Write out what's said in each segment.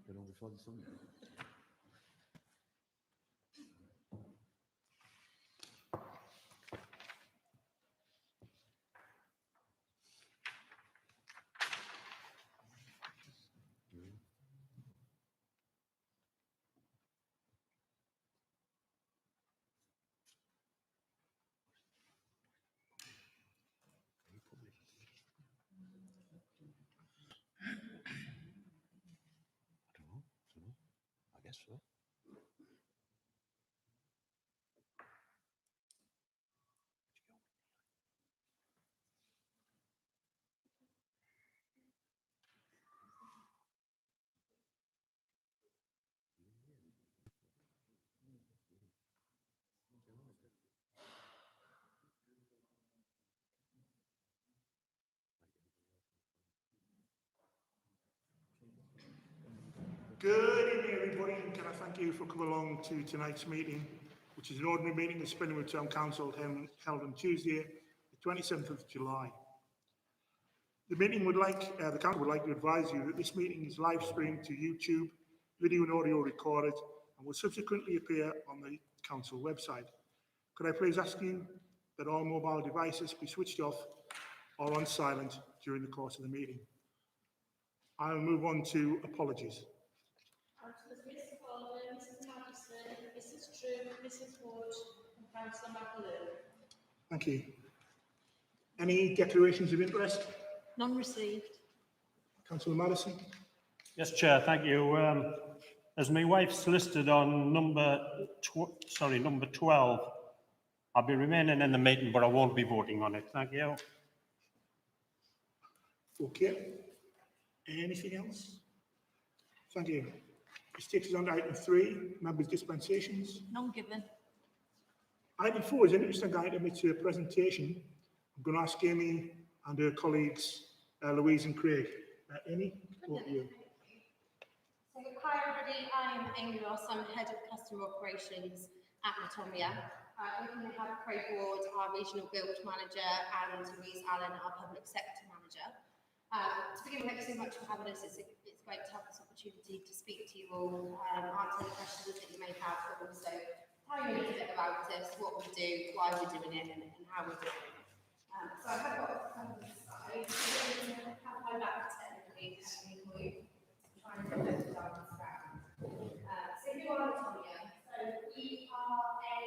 Get on before the sun. I guess so. Good evening, everybody, and can I thank you for coming along to tonight's meeting, which is an ordinary meeting of Spinningwood Town Council held on Tuesday, the 27th of July. The council would like to advise you that this meeting is live streamed to YouTube, video and audio recorded, and will subsequently appear on the council website. Could I please ask you that all mobile devices be switched off or on silent during the course of the meeting? I'll move on to apologies. Mr. Coleman, Mrs. Madison, Mrs. True, Mrs. Wood, and Councillor McAloon. Thank you. Any declarations of interest? None received. Councillor Madison? Yes, Chair, thank you. As my wife's listed on number 12, I'll be remaining in the meeting, but I won't be voting on it. Thank you. Okay. Anything else? Thank you. This takes us on to item 3, members' dispensations. None given. Item 4 is an interesting item. It's a presentation. I'm going to ask Amy and her colleagues, Louise and Craig. Amy, over to you. So, hi everybody, I'm Amy Ross, I'm Head of Customer Operations at Matomia. With me I have Craig Ward, our Regional Guild Manager, and Louise Allen, our Public Sector Manager. To begin with, thank you so much for having us. It's great to have this opportunity to speak to you all, answer any questions that you may have, but also tell you a little bit about us, what we do, why we're doing it, and how we're doing it. So I have got a couple of slides. I'm going to have my back technically for you. Try and get those down on the ground. So who are Matomia? So we are a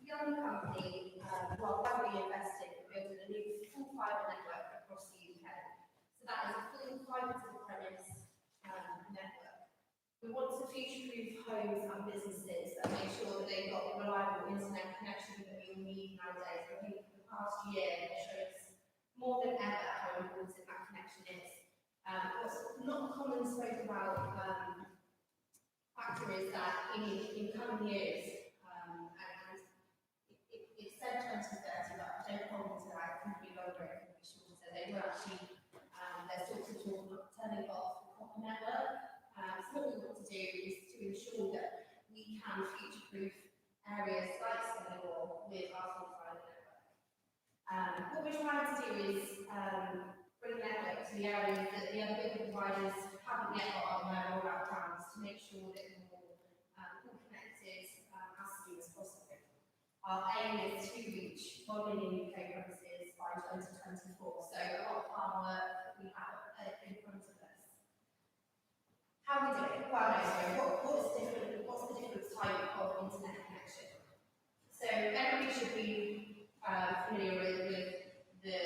young company, heavily investing in building a new full fibre network across the UK. So that is a full fibre to the premise network. We want to future-proof homes and businesses and make sure that they've got the reliable internet connection that we need nowadays. I think the past year shows more than ever how important that connection is. What's not common spoke about factor is that in coming years, and it said 2030, but I don't hold me to that. It can be longer, it can be shorter. They were actually, they're sort of talking about turning off the copper network. So what we want to do is to ensure that we can future-proof areas like Stonewall with our full fibre network. What we're trying to do is bring the network to the areas that the other bigger providers haven't yet got on their rollout plans to make sure that we're more connected as soon as possible. Our aim is to reach 1 million UK premises by 2024, so a lot of hard work we have in front of us. How we do it? Well, no, so what's different? What's the different type of internet connection? So everybody should be familiar with the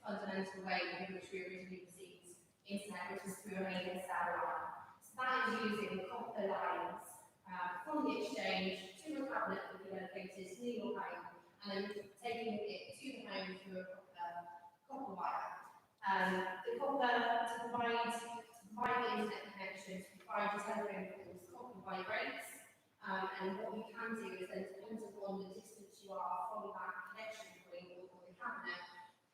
fundamental way in which we originally received internet, which is through a main cell line. So that is using copper lines from the exchange to a cabinet that will be located near your home, and then taking it to the home through a copper wire. The copper to provide the internet connection, to provide the telephone calls, copper vibrates, and what we can do is then, depending upon the distance you are from that connection point or the cabinet,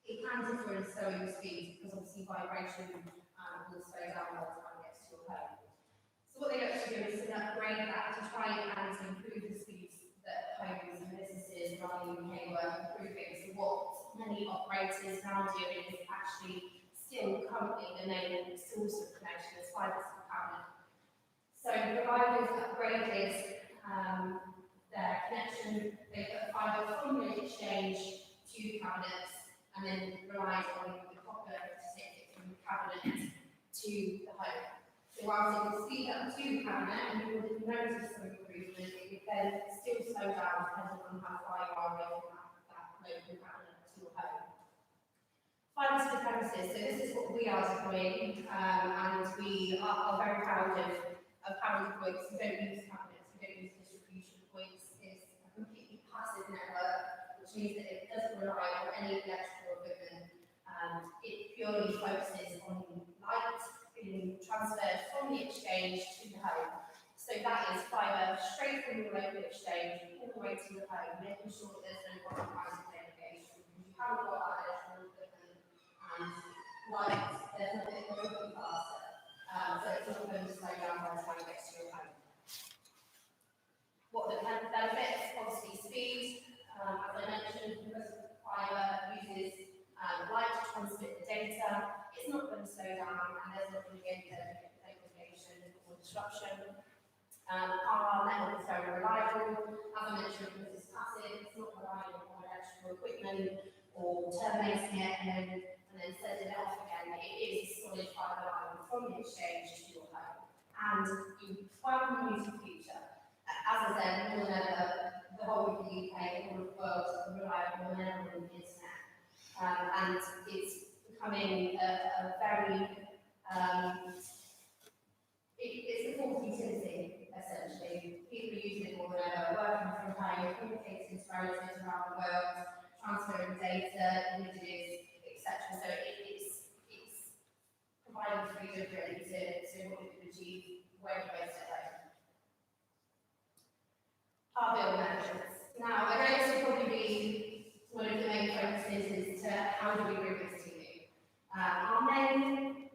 it can differ in slowing speed because obviously vibration will slow down by the time it gets to your home. So what they actually do is to upgrade that to try and improve the speeds that homes and businesses around the UK were improving. So what many operators now do is actually still currently the main source of connection is fibre to the cabinet. So providers upgraded their connection, they put fibre from the exchange to cabinets and then relied on the copper to take it from the cabinet to the home. So whilst it will speed up to the cabinet and you would notice some improvement, it would then still slow down depending on how far you are away from that local cabinet to your home. Fibre to the premises, so this is what we are deploying, and we are very proud of how we deploy, because we don't use cabinets, we don't use distribution points. It's a completely passive network, which means that it doesn't rely on any electrical equipment. It purely focuses on light being transferred from the exchange to the home. So that is fibre straight from the local exchange all the way to the home, making sure that there's no compromise of segregation. Because you haven't got that electrical equipment and light, there's nothing faster. So it's not going to slow down by the time it gets to your home. What are the benefits? Obviously speed. As I mentioned, because fibre uses light to transmit the data, it's not going to slow down and there's not going to be any degradation or disruption. Our network is very reliable. As I mentioned, because it's passive, it's not relying on electrical equipment or terminating it and then sending it off again. It is solid fibre line from the exchange to your home. And you welcome into the future. As I said, more than ever, the whole of the UK, the whole of the world rely more than ever on the internet. And it's becoming a very, it's a fourth utility, essentially. People use it more than ever, working from home, communicating to relatives around the world, transferring data, images, etc. So it's providing freedom really to what you can achieve when you're based at home. Our bill measures. Now, I know this will probably be one of the main focuses is to how do we bring this to you. Our main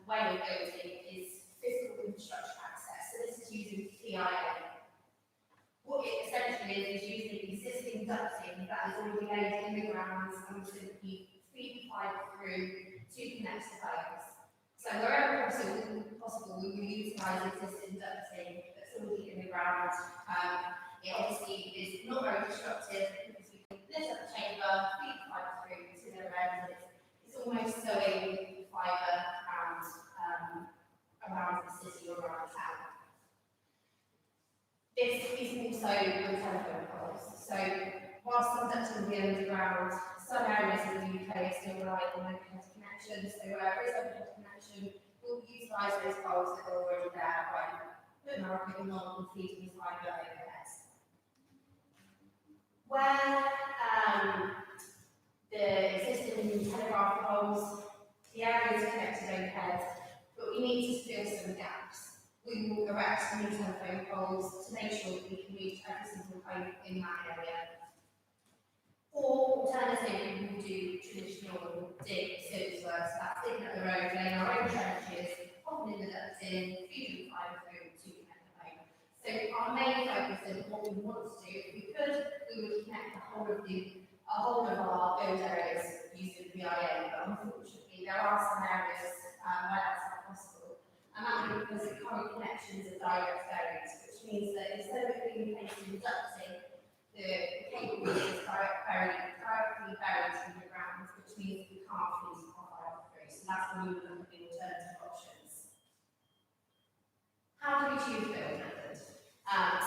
way of building is physical infrastructure access. So this is using PIA. What it essentially is using existing ducting that is already laid in the ground and simply feed fibre through to connect to homes. So wherever possible we will utilise existing ducting that's already in the ground. It obviously is not very disruptive because we can lift up the chamber, feed fibre through to the residents. It's almost sewing fibre around the city or around town. This is also with telephone poles. So whilst some ducting will be underground, some areas of the UK still rely on overhead connections. So where there is overhead connection, we'll utilise those poles that are already there by putting our equipment on and feeding the fibre overhead. Where the existing telegraph poles, the area is connected overhead, but we need to fill some gaps. We will erect new telephone poles to make sure that we can reach every single home in that area. Or alternatively, we will do traditional dig service works, that's digging up the road, laying our own trenches, popping in the ducts in, feeding fibre through to connect the home. So our main focus and what we want to do, if we could, we would connect the whole of our build areas using PIA, but unfortunately there are some areas where that's not possible. And that is because the current connections are direct buried, which means that instead of it being placed in ducting, the cable is directly buried in the ground, which means we can't feed our fibre through. So that's when we would look at the alternative options. How do we choose build method?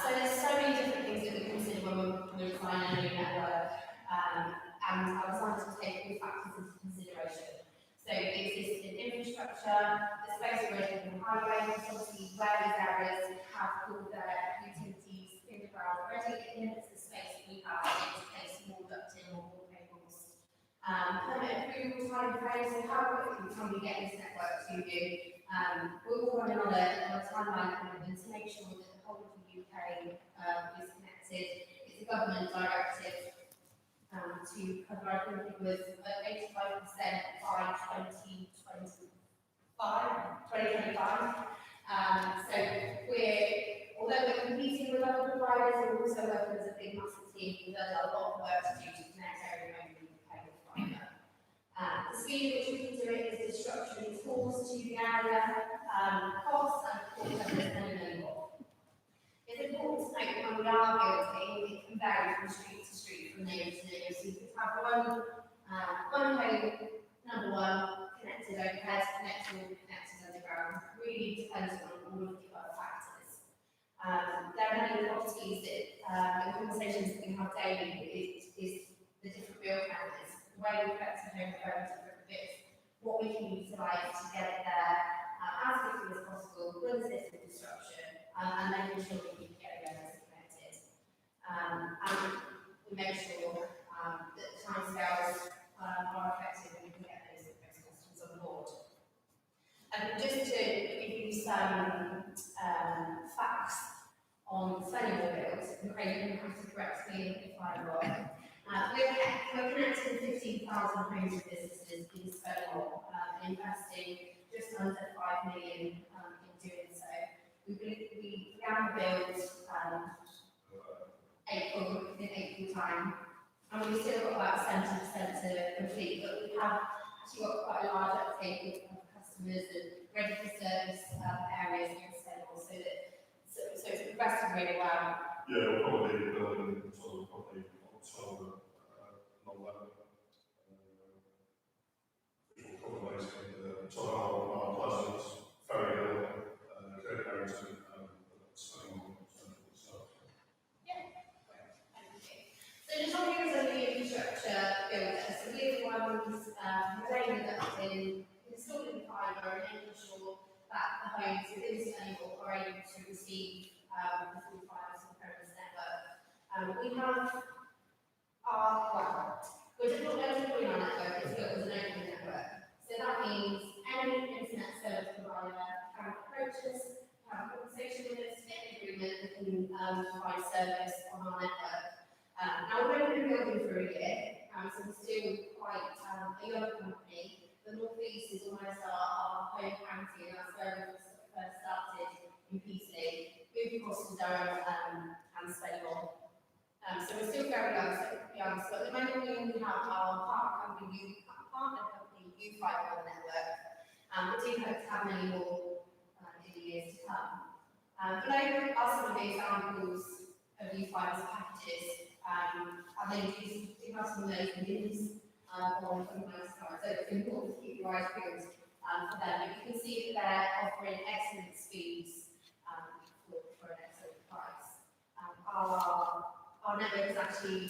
So there's so many different things that we consider when we're designing a new network, and our designers will take all factors into consideration. So the existing infrastructure, the space already in the highway, obviously where these areas have all their utilities in the ground already, it limits the space that we have to place more ducting or more cables. Permit approval time frames, so how quickly can we get this network to you? We're all running on a timeline commitment to make sure that the whole of the UK is connected. It's a government directive to cover, I think it was 85% by 2025. So although we're competing with other providers, we're also working as a big massive team. We've done a lot of work to do to connect everyone. speed at which we can do it is disruption, tools to the area, costs, and of course, many more. It's important to note when we are building, it can vary from street to street, from neighbour to neighbour. So you could have one home, number one, connected overhead, connected underground. Really depends on all of the other factors. There are many properties that, the conversations that we have daily is the different build methods, the way we affect the home very different bits, what we can utilise to get it there as quickly as possible, with system disruption, and making sure that we can get everything connected. And we make sure that the timescales are effective and we can get those customers on board. Just to give you some facts on Fenimore builds, and Craig, you have to correct me if I'm wrong. We're connecting 15,000 homes and businesses in Fenimore, investing just under 5 million in doing so. We began the build in April time, and we've still got about 70% to complete, but we have actually got quite a large uptake of customers and ready for service areas in Fenimore, so it's progressing really well. Yeah, we'll probably be building sort of probably October, November. Which will cover basically sort of our Pleasance, Ferry Hill, Kirk Harrington, Spennymoor, so. Yeah, thank you. So just talking as a new infrastructure builder, so we're the ones designing and installing the fibre and making sure that the homes within Fenimore are able to receive the full fibre to the premise network. We have we're deploying our network, it's built as an open network. So that means any internet service provider can approach us, have a conversation with us, get an agreement, and provide service on our network. Now we've only been building for a year, so we're still quite a young company. The North East is almost our home county, and that's where we first started in Peasley, moved across to Durham and Spennymoor. So we're still very young. So at the moment we have our partner company, U5 network. We do hope to have many more in the years to come. Below are some of the examples of U5's packages. I think you do have some of those links on the nice side, so it's important to keep your eyes peeled for them. But you can see that they're offering excellent speeds for an excellent price. Our network is actually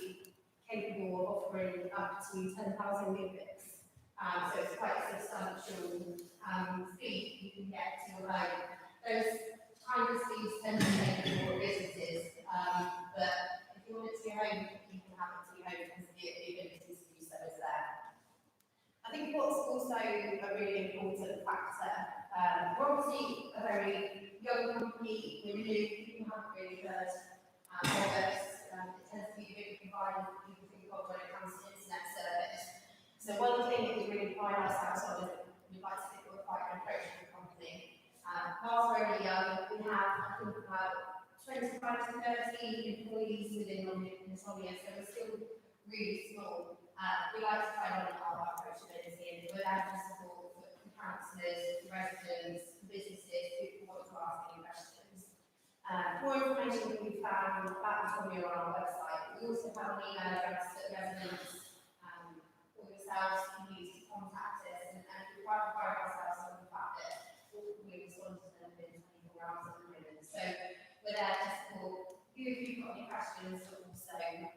capable of offering up to 10,000 gigabits, so it's quite a substantial speed you can get to your home. Those kind of speeds tend to take more businesses, but if you want it to your home, you can have it to your home because the ability to do so is there. I think what's also a really important factor, we're obviously a very young company, we're new, people haven't really heard of us. It tends to be a big provider that people think of when it comes to internet service. So one thing that we really pride ourselves on is that we like to think we're quite an approachable company. Whilst we're really young, we have, I think, about 25 to 30 employees within Insomnia, so we're still really small. We like to pride on our approachability, and we're there to support for councillors, residents, businesses who want to ask any questions. More information can be found about Insomnia on our website. We also have an email address that residents or yourselves can use to contact us, and we pride ourselves on the fact that we respond to them within 24 hours at the moment. So we're there to support you if you've got any questions, but also any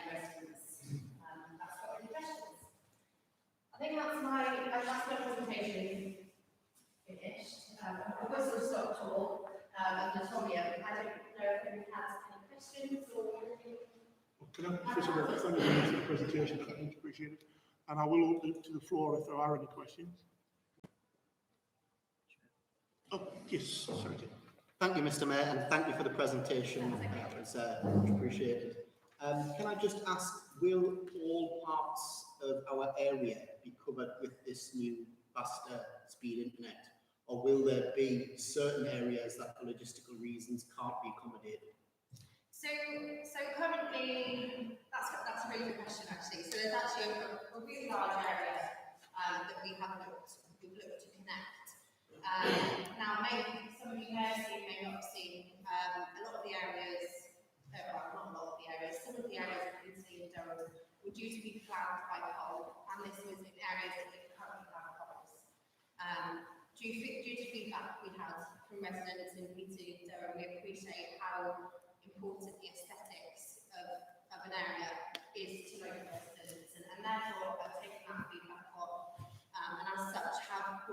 residents that's got any questions. I think that's my presentation finished. I've got some stock talk of Insomnia. I don't know if anyone has any questions or anything. Can I, first of all, thank you very much for the presentation, I think appreciate it. And I will open it to the floor if there are any questions. Oh, yes, sorry. Thank you, Mr. Mayor, and thank you for the presentation. It was much appreciated. Can I just ask, will all parts of our area be covered with this new faster speed internet? Or will there be certain areas that for logistical reasons can't be accommodated? So currently, that's a really good question actually. So there's actually a really large area we've looked to connect. Now, maybe some of you may have seen, may not have seen, a lot of the areas, well, not a lot of the areas, some of the areas that you can see in Durham were due to be planned by pole, and this was in areas that didn't currently have poles. Due to feedback we had from residents in meeting in Durham, we appreciate how important the aesthetics of an area is to local residents, and therefore I've taken that feedback on, and as such have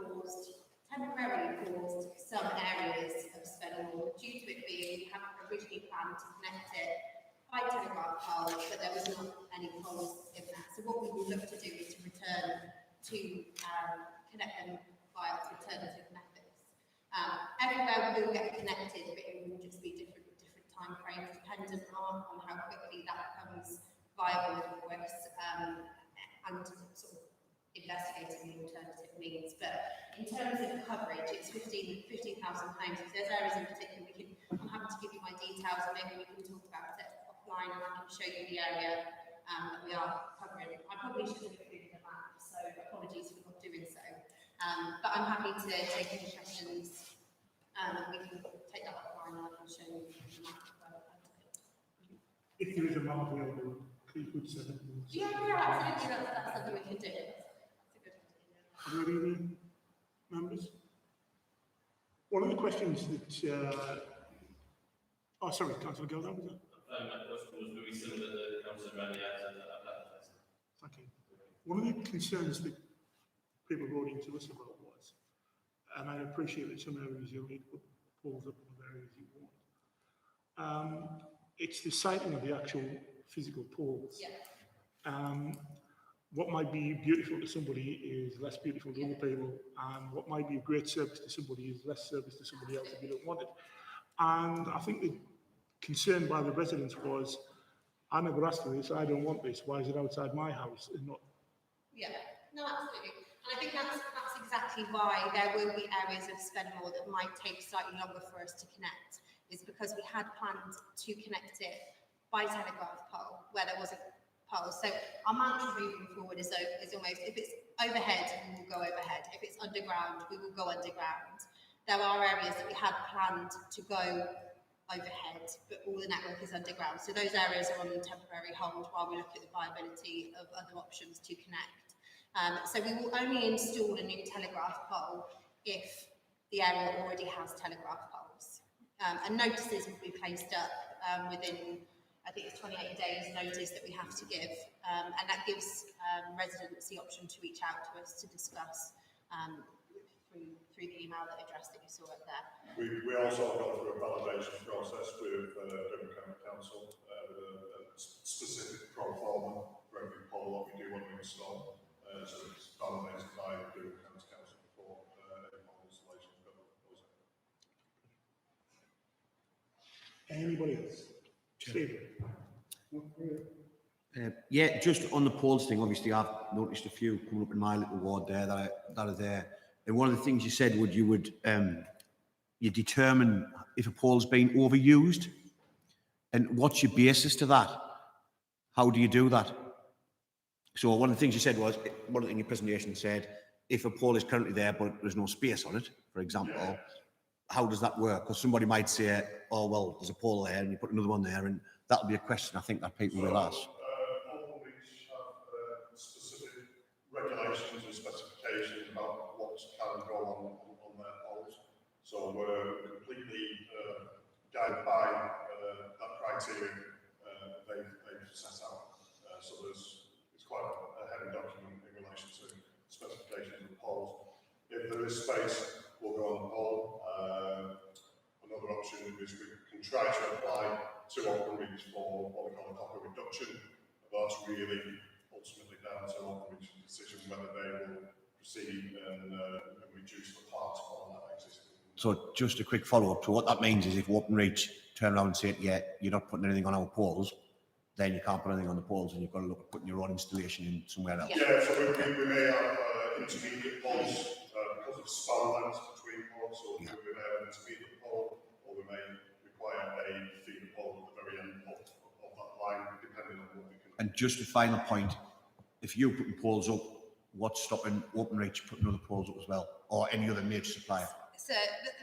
temporarily paused some areas of Spennymoor due to it being, we had originally planned to connect it by telegraph pole, but there was not any poles in there. So what we will look to do is to return to connect them via alternative methods. Everywhere will get connected, but it will just be different time frames dependent on how quickly that becomes viable for us, and sort of investigating the alternative means. But in terms of coverage, it's 15,000 homes. If there's areas in particular, I'm happy to give you my details, and maybe we can talk about it offline, and I can show you the area that we are covering. I probably should have included a map, so apologies for not doing so. But I'm happy to take any questions, and we can take that offline, and I can show you the map. If there is a map available, please would send it. Yeah, absolutely. That's something we can do. That's a good idea. Are there any other members? One of the questions that, oh, sorry, Councillor Geldan, was it? My question was very similar to Councillor Randy asked. Thank you. One of the concerns that people wrote into us about was, and I appreciate that some areas you'll need to put poles up in other areas you won't. It's the siting of the actual physical poles. Yeah. What might be beautiful to somebody is less beautiful to other people, and what might be a great service to somebody is less service to somebody else if you don't want it. And I think the concern by the residents was, I never asked for this, I don't want this, why is it outside my house and not? Yeah, no, absolutely. And I think that's exactly why there will be areas of Spennymoor that might take slightly longer for us to connect, is because we had planned to connect it by telegraph pole where there was a pole. So our mantra moving forward is almost, if it's overhead, we will go overhead. If it's underground, we will go underground. There are areas that we had planned to go overhead, but all the network is underground. So those areas are on temporary hold while we look at the viability of other options to connect. So we will only install a new telegraph pole if the area already has telegraph poles. And notices will be placed up within, I think it's 28 days notice that we have to give, and that gives residents the option to reach out to us to discuss through the email address that you saw up there. We also go through a validation process with Durham County Council with a specific pro forma for every pole that we do want to install. So it's validated by Durham County Council before any pole installation goes in. Anybody else? Stephen? Yeah, just on the poles thing, obviously I've noticed a few coming up in my little ward there that are there. And one of the things you said you determine if a pole's been overused. And what's your basis to that? How do you do that? So one of the things you said was, one of the things in your presentation said, if a pole is currently there but there's no space on it, for example, how does that work? Because somebody might say, oh, well, there's a pole there and you put another one there, and that'll be a question I think that people will ask. All police have specific regulations and specifications about what can go on their poles. So we're completely guided by that criteria they've set out. So it's quite a heavy document in relation to specifications of poles. If there is space, we'll go on the pole. Another option is we can try to apply to open reach for what we call a copper reduction. That's really ultimately down to open reach's decision whether they will proceed and reduce the part on that existing. So just a quick follow-up. So what that means is if OpenReach turn around and say, yeah, you're not putting anything on our poles, then you can't put anything on the poles and you've got to look at putting your own installation in somewhere else. Yeah, so we may have intermediate poles because of span lengths between poles, so we may have an intermediate pole, or we may require a feeder pole at the very end of that line, depending on what we can. And just a final point, if you're putting poles up what's stopping Openreach putting other poles up as well, or any other major supplier? So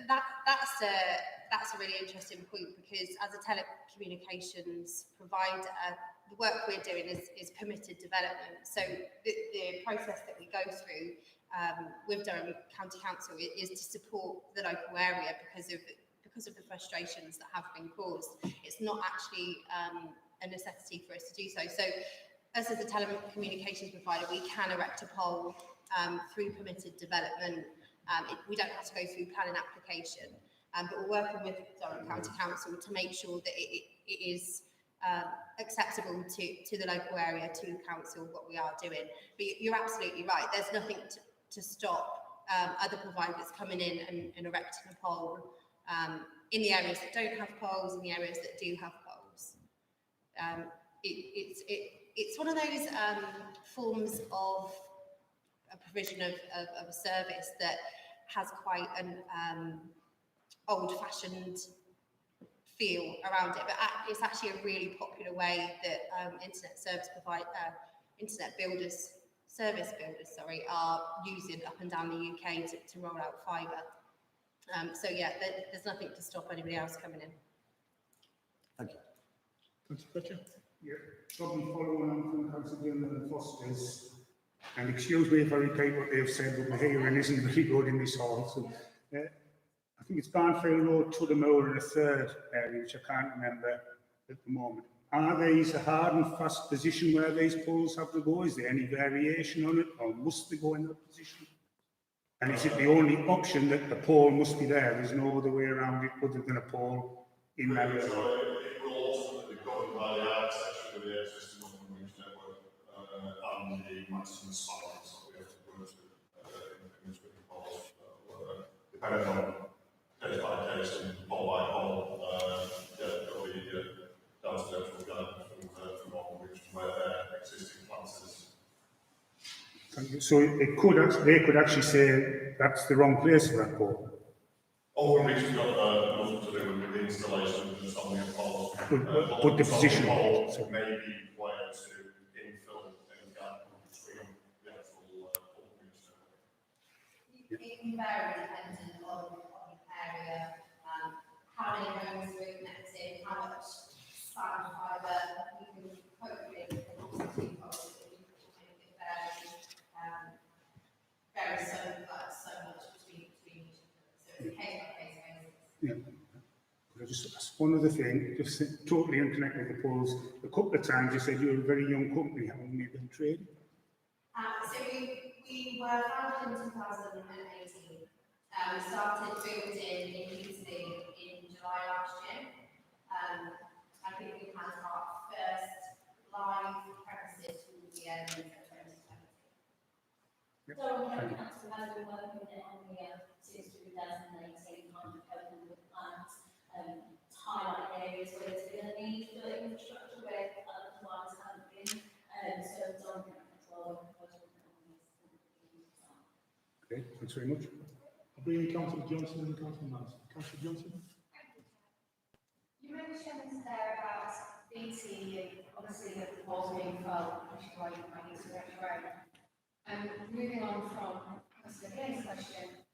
that's a really interesting point, because as a telecommunications provider, the work we're doing is permitted development. So the process that we go through with Durham County Council is to support the local area because of the frustrations that have been caused. It's not actually a necessity for us to do so. So us as a telecommunications provider, we can erect a pole through permitted development. We don't have to go through planning application, but we're working with Durham County Council to make sure that it is acceptable to the local area, to the council, what we are doing. But you're absolutely right. There's nothing to stop other providers coming in and erecting a pole in the areas that don't have poles, in the areas that do have poles. It's one of those forms of a provision of a service that has quite an old-fashioned feel around it, but it's actually a really popular way that internet builders, service builders, are using up and down the UK to roll out fibre. So yeah, there's nothing to stop anybody else coming in. Thank you. Councillor Fletcher? Yeah, probably following on from Councillor Dillon and Foster's, and excuse me if I repeat what they've said, but my hearing isn't very good in this hall. So, I think it's Barnfield Road, Tudormoor, and a third area, which I can't remember at the moment. Are these a hard and fast position where these poles have to go? Is there any variation on it, or must they go in that position? And is it the only option that the pole must be there? There's no other way around it other than a pole in that area? It will ultimately be governed by the architecture of the existing Openreach network and the maximum spans that we have to go to in the poles, depending on case by case and pole by pole. It'll be down to the actual guidance from Openreach to where their existing plans is. So they could actually say that's the wrong place for that pole. Openreach has got nothing to do with the installation of the only poles. But the position. Poles may be required to infill any gap between the actual Openreach network. It can vary depending on the area, how many homes are connected, how much span fibre you can hopefully put two poles. Varies so much between each other. So it's a case by case basis. Yeah. Could I just ask one other thing, just totally unconnected with the polls. A couple of times you said you're a very young company. How long have you been trading? So we were founded in 2018. We started building in Eastleigh in July last year. I think we had our first live premises towards the end of 2020. Durham County Council has been working with Omnia since 2018, kind of helping with plans, highlight areas where there's been a need for infrastructure where other providers haven't been. So Durham County Council are working on this. Okay, thanks very much. I'll bring in Councillor Johnson and Councillor Manson. Councillor Johnson? You mentioned there about BT and obviously the poles being felt, which is why you might need to get your own. Moving on from Councillor Glenn's question,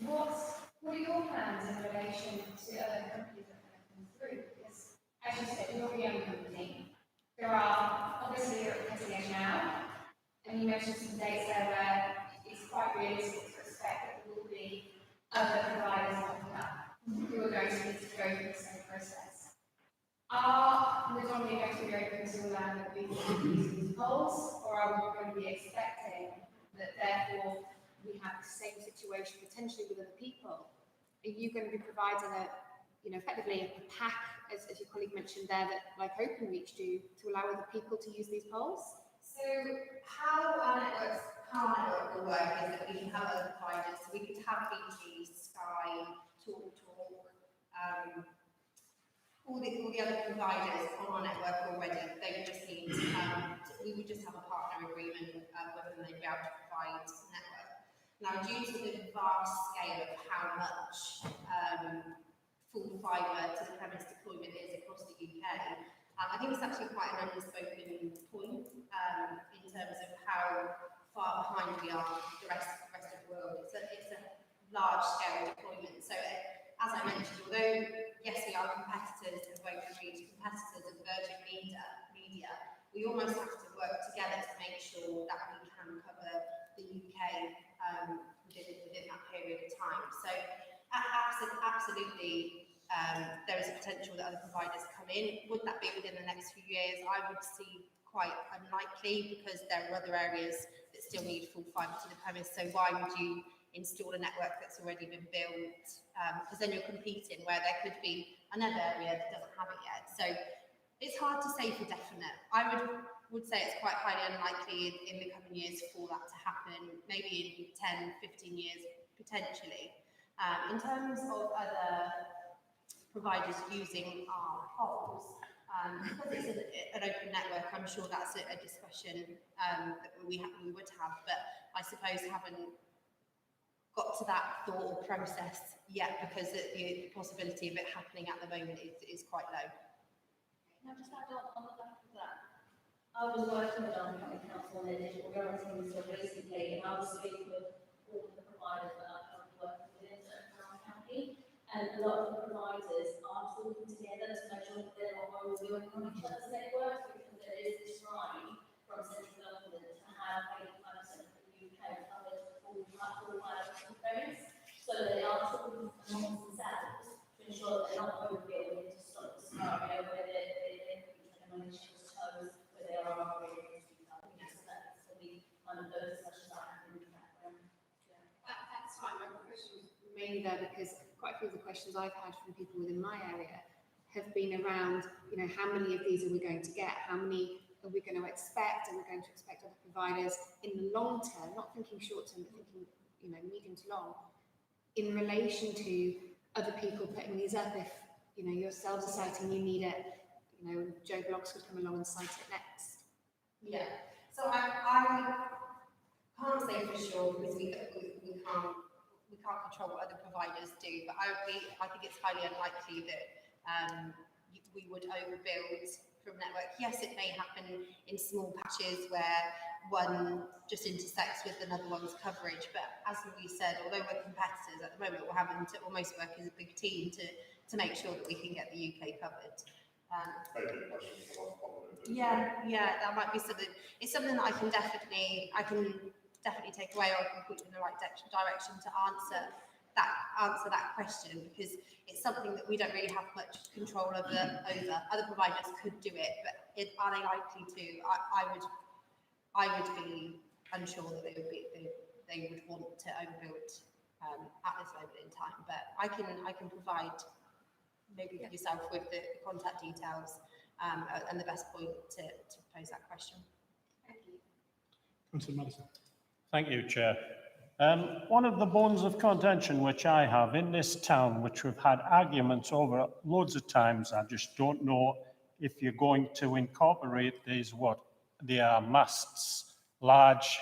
what are your plans in relation to other companies that are coming through? Because, as you said, you're a young company. There are obviously you're at cutting edge now, and you mentioned some dates there where it's quite realistic to expect that there will be other providers popping up who are going to need to go through the same process. Are we only going to be open to allow that we can use these poles, or are we going to be expecting that therefore we have the same situation potentially with other people? Are you going to be providing effectively a pack, as your colleague mentioned there, that like Openreach do, to allow other people to use these poles? So how our network will work is that we can have other providers. So we could have BT, Sky, Talk, all the other providers on our network already. They would just need we would just have a partner agreement with them, they'd be able to provide the network. Now, due to the vast scale of how much full fibre to the premise deployment is across the UK, I think it's actually quite an unspoken point in terms of how far behind together to make sure that we can cover the UK within that period of time. So absolutely, there is a potential that other providers come in. Would that be within the next few years? I would see quite unlikely, because there are other areas that still need full fibre to the premise. So why would you install a network that's already been built? Because then you're competing where there could be another area that doesn't have it yet. So it's hard to say for definite. I would say it's quite highly unlikely in the coming years for that to happen, maybe in 10, 15 years, potentially. In terms of other providers using our poles, because it's an open network, I'm sure that's a discussion that we would have, but I suppose haven't got to that thought or process yet, because the possibility of it happening at the moment is quite low. Can I just add on the back of that? I was working with our county council on their digital guarantee until recently, and I was speaking with all of the providers that are currently working within Surrey County, and a lot of the providers are talking together to make sure that they're not all doing on each other's networks, because there is this drive from central government to have 85% of the UK covered full wireless premise. So they are talking amongst themselves to ensure that they're not overbuilding into stop the scenario where they're on each other's toes, where they are operating. So that's probably one of those discussions I have in the background. That's fine. My question was mainly there because quite a few of the questions I've had from people within my area have been around, you know, how many of these are we going to get? How many are we going to expect? Are we going to expect other providers in the long term, not thinking short term, but thinking, you know, medium to long, in relation to other people putting these up? If, you know, yourselves deciding you need it, you know, Joe Bloggs could come along and cite it next. Yeah. So I can't say for sure, because we can't control what other providers do, but I think it's highly unlikely that we would overbuild from network. Yes, it may happen in small patches where one just intersects with another one's coverage, but as we said, although we're competitors at the moment, we're having to almost work as a big team to make sure that we can get the UK covered. Yeah, that might be something. It's something that I can definitely take away, or I can put you in the right direction to answer that question, because it's something that we don't really have much control over. Other providers could do it, but are they likely to? I would be unsure that they would want to overbuild at this moment in time. But I can provide maybe yourself with the contact details and the best point to pose that question. Thank you. Councillor Madison. Thank you, Chair. One of the bones of contention which I have in this town, which we've had arguments over loads of times, I just don't know if you're going to incorporate these, they are masts, large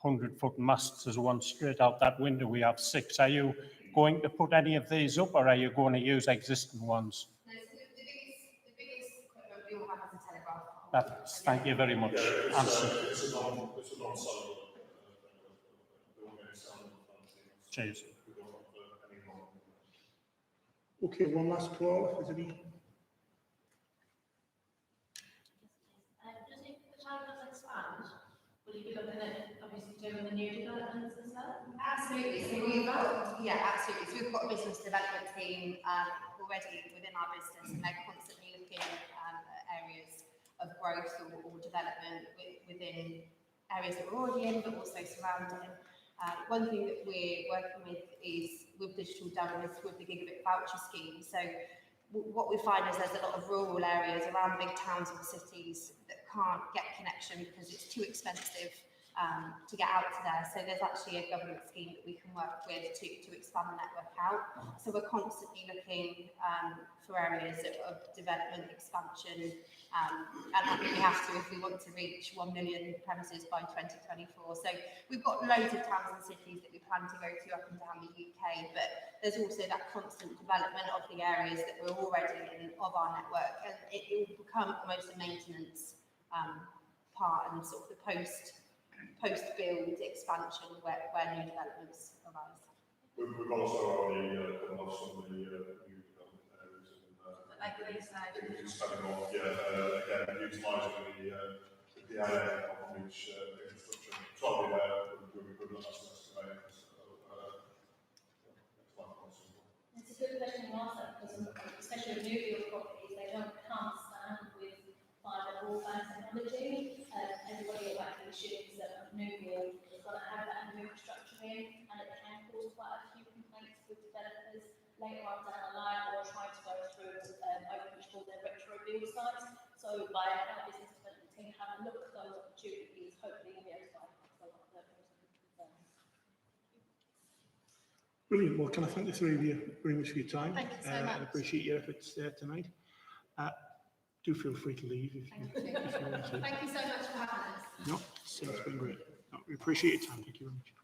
100-foot masts. There's one straight out that window. We have 6. Are you going to put any of these up, or are you going to use existing ones? No, so the biggest equipment we all have is a telegraph. Thank you very much. It's a non-solar. Cheers. Okay, one last call, if there's any. Just if the child does expand, will you be looking at obviously doing the new developments as well? Absolutely. So absolutely. So we've got a business development team already within our business, and they're constantly looking at areas of growth or development within areas that we're already in, but also surrounding. One thing that we're working with is with Digital Done with the Gigabit Voucher Scheme. So what we find is there's a lot of rural areas around big towns and cities that can't get connection because it's too expensive to get out to there. So there's actually a government scheme that we can work with to expand the network out. So we're constantly looking for areas of development, expansion, and we have to if we want to reach 1 million premises by 2024. So we've got loads of towns and cities that we plan to go to up and down the UK, but there's also that constant development of the areas that we're already in of our network, and it will become almost a maintenance part and sort of the post-build expansion where new developments arise. We've also already come off some of the new development areas and Like Wayside. it's coming off, again, utilising the DIA on which infrastructure trolley there would be good as an estimate. It's a good question to ask that, because especially with new build properties, they don't come standard with fibre broadband technology. Everybody rightly assumes that a new build is going to have that new infrastructure in, and it can cause quite a few complaints with developers later on down the line, or trying to go through open which called their retro build sites. So by our business development team having a look at those opportunities, hopefully we'll be able to identify a lot of those concerns. Brilliant. Well, can I thank the three of you very much for your time? Thank you so I much. appreciate your efforts there tonight. Do feel free to leave if you want to. Thank you so much for having us. No, it's been great. No, we appreciate your time. Thank you very much.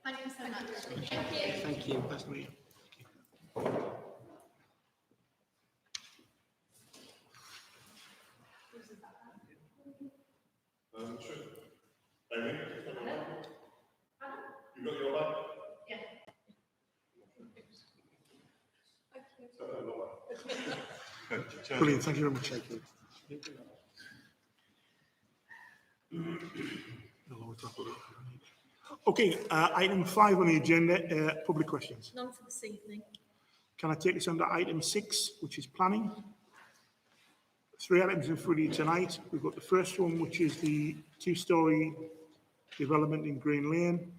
Thank you so much. Thank you. Thank you. Nice to meet you. Sure. Amy, you got your bag? Yeah. Brilliant. Thank you very much. Thank you. Okay, item 5 on the agenda, public questions. None for this evening. Can I take us under item 6, which is planning? 3 items in front of you tonight. We've got the first one, which is the 2-storey development in Green Lane.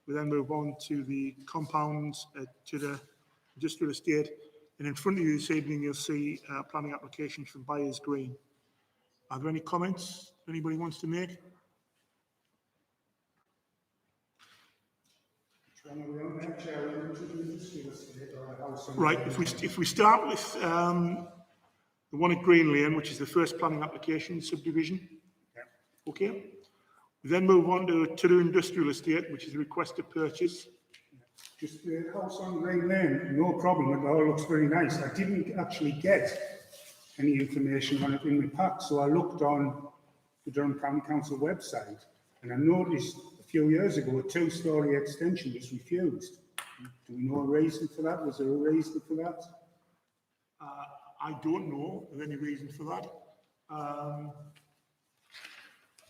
We then move on to the compounds to the industrial estate. And in front of you this evening, you'll see planning applications from Byers Green. Are there any comments anybody wants to make? Right, if we start with the one at Green Lane, which is the first planning application subdivision. Okay. We then move on to the industrial estate, which is a request to purchase. Just the house on Green Lane, no problem, it all looks very nice. I didn't actually get any information on it in my pack, so I looked on the Durham County Council website, and I noticed a few years ago a 2-storey extension was refused. Do we know a reason for that? Was there a reason for that? I don't know of any reason for that.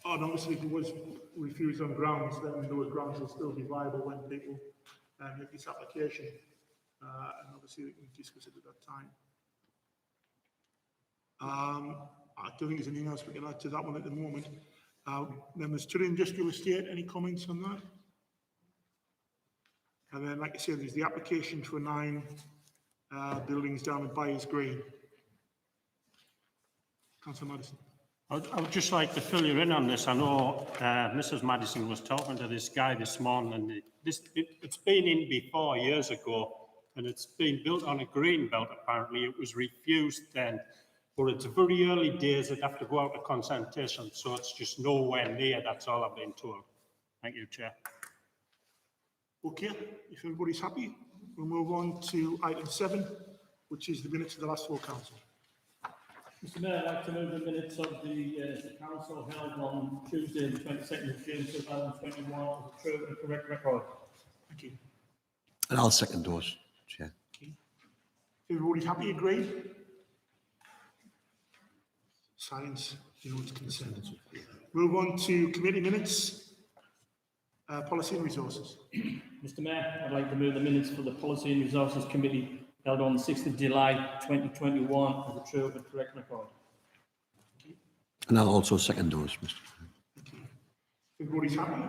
And obviously, if it was refused on grounds, then those grounds will still be viable when people make this application. And obviously, we can discuss it at that time. I don't think there's anything else we can add to that one at the moment. Then there's to the industrial estate. Any comments on that? And then, like I said, there's the application for 9 buildings down at Byers Green. Councillor Madison. I would just like to fill you in on this. I know Mrs. Madison was talking to this guy this morning, and it's been in before years ago, and it's been built on a green belt. Apparently, it was refused then, but it's very early days. It'd have to go out to consultation, so it's just nowhere near. That's all I've been told. Thank you, Chair. Okay, if everybody's happy, we'll move on to item 7, which is the minutes of the last full council. Mr Mayor, I'd like to move the minutes of the council held on Tuesday, the 22nd of June 2021 as a true and correct record. Thank you. And I'll second those, Chair. Okay. Everybody's happy, agreed? Silence, it's consent. Move on to committee minutes, policy and resources. Mr Mayor, I'd like to move the minutes for the Policy and Resources Committee held on the 6th of July 2021 as a true and correct record. And I'll also second those, Mr. Okay. Everybody's happy?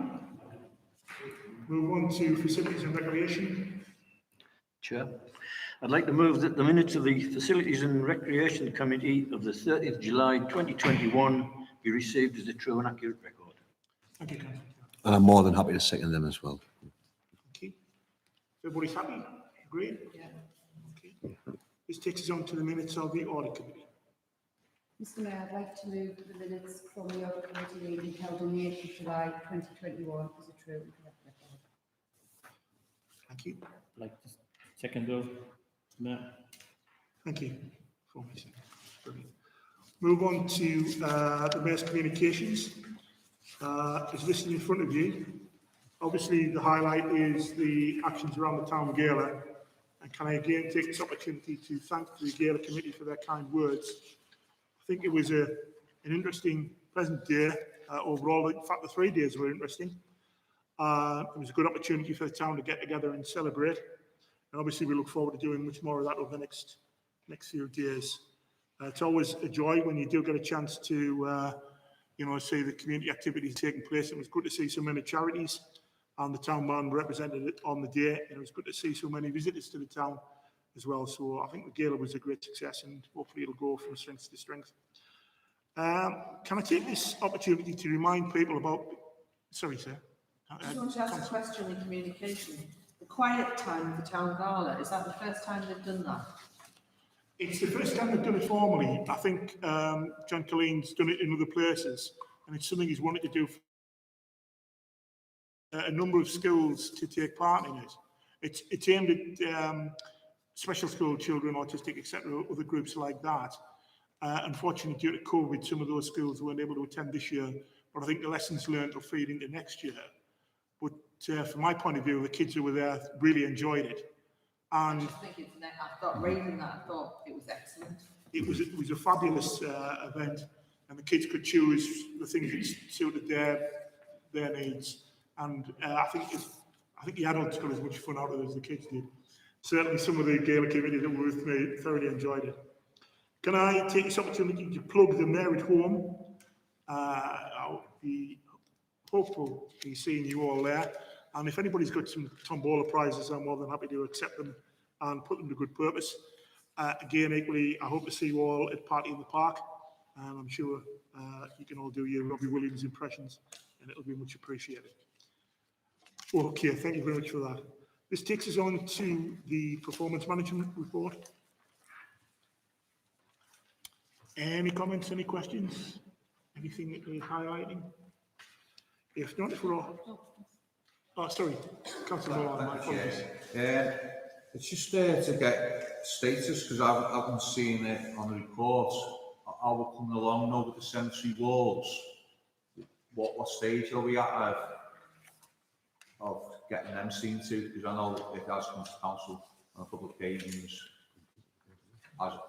Move on to facilities and recreation. Chair, I'd like to move that the minutes of the Facilities and Recreation Committee of the 30th of July 2021 be received as a true and accurate record. Thank you, Councillor. And I'm more than happy to second them as well. Okay. Everybody's happy? Agreed? Yeah. Okay. This takes us on to the minutes of the Audit Committee. Mr Mayor, I'd like to move the minutes from the Order Committee meeting held on the 8th of July 2021 as a true and correct record. Thank you. I'd like to second those, Mr Mayor. Thank you. Brilliant. Move on to the Mayor's communications. As listed in front of you, obviously the highlight is the actions around the town gala. And can I again take this opportunity to thank the gala committee for their kind words. I think it was an interesting, pleasant day overall. In fact, the 3 days were interesting. It was a good opportunity for the town to get together and celebrate. And obviously we look forward to doing much more of that over the next few days. It's always a joy when you do get a chance to, see the community activities taking place. It was good to see so many charities and the town man represented it on the day. And it was good to see so many visitors to the town as well. So I think the gala was a great success and hopefully it'll go from strength to strength. Can I take this opportunity to remind people about, sorry, sir. I just want to ask a question in communication. The quiet time of the town gala, is that the first time they've done that? It's the first time they've done it formally. I think John Colleen's done it in other places, and it's something he's wanted to do for a number of schools to take part in it. It's aimed at special school children, autistic, etc., other groups like that. Unfortunately, due to COVID, some of those schools weren't able to attend this year, but I think the lessons learned will feed into next year. But from my point of view, the kids who were there really enjoyed it. And I just think it's, I thought reading that, I thought it was excellent. It was a fabulous event, and the kids could choose the things that suited their needs. And I think the adults got as much fun out of it as the kids did. Certainly, some of the gala committee that were with me thoroughly enjoyed it. Can I take this opportunity to plug the Mayor at Home? I'll be hopeful to be seeing you all there. And if anybody's got some tombola prizes, I'm more than happy to accept them and put them to good purpose. Again, equally, I hope to see you all at Party in the Park. And I'm sure you can all do your Robbie Williams impressions, and it'll be much appreciated. Okay, thank you very much for that. This takes us on to the performance management report. Any comments, any questions? Anything that needs highlighting? If not, if we're all... Oh, sorry, Councillor Moran, my apologies. It's just to get status, because I haven't seen it on the report. Are we coming along now with the cemetery walls? What stage are we at of getting them seen to? Because I know it has come to council on a couple of occasions. I've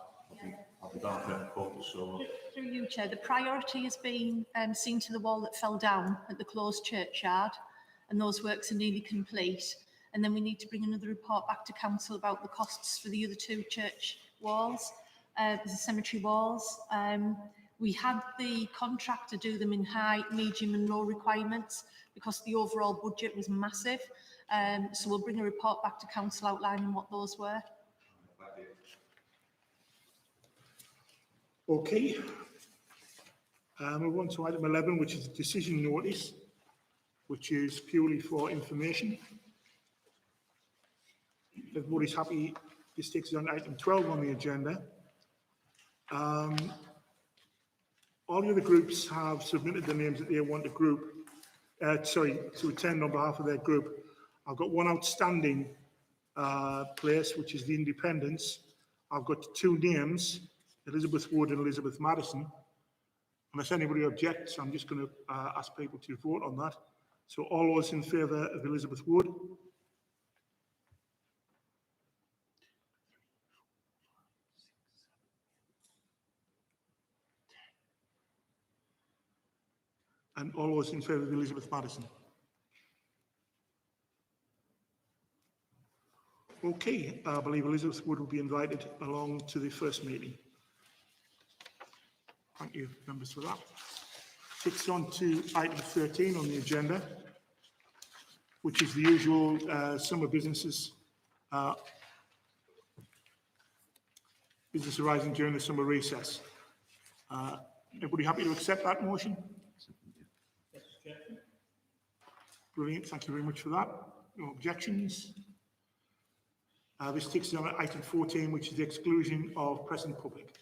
been down there so. Through you, Chair, the priority has been seen to the wall that fell down at the closed churchyard, and those works are nearly complete. And then we need to bring another report back to council about the costs for the other two church walls, the cemetery walls. We had the contractor do them in high, medium and low requirements because the overall budget was massive. So we'll bring a report back to council outlining what those were. Okay. Move on to item 11, which is decision notice, which is purely for information. If everybody's happy, this takes us on item 12 on the agenda. All the other groups have submitted the names that they want to attend on behalf of their group. I've got one outstanding place, which is the Independents. I've got two names, Elizabeth Wood and Elizabeth Madison. Unless anybody objects, I'm just going to ask people to vote on that. So all those in favour of Elizabeth Wood? And all those in favour of Elizabeth Madison? Okay, I believe Elizabeth Wood will be invited along to the first meeting. Thank you, members, for that. Takes on to item 13 on the agenda, which is the usual summer businesses, business arising during the summer recess. Everybody happy to accept that motion? Brilliant, thank you very much for that. No objections. This takes us on to item 14, which is the exclusion of present public.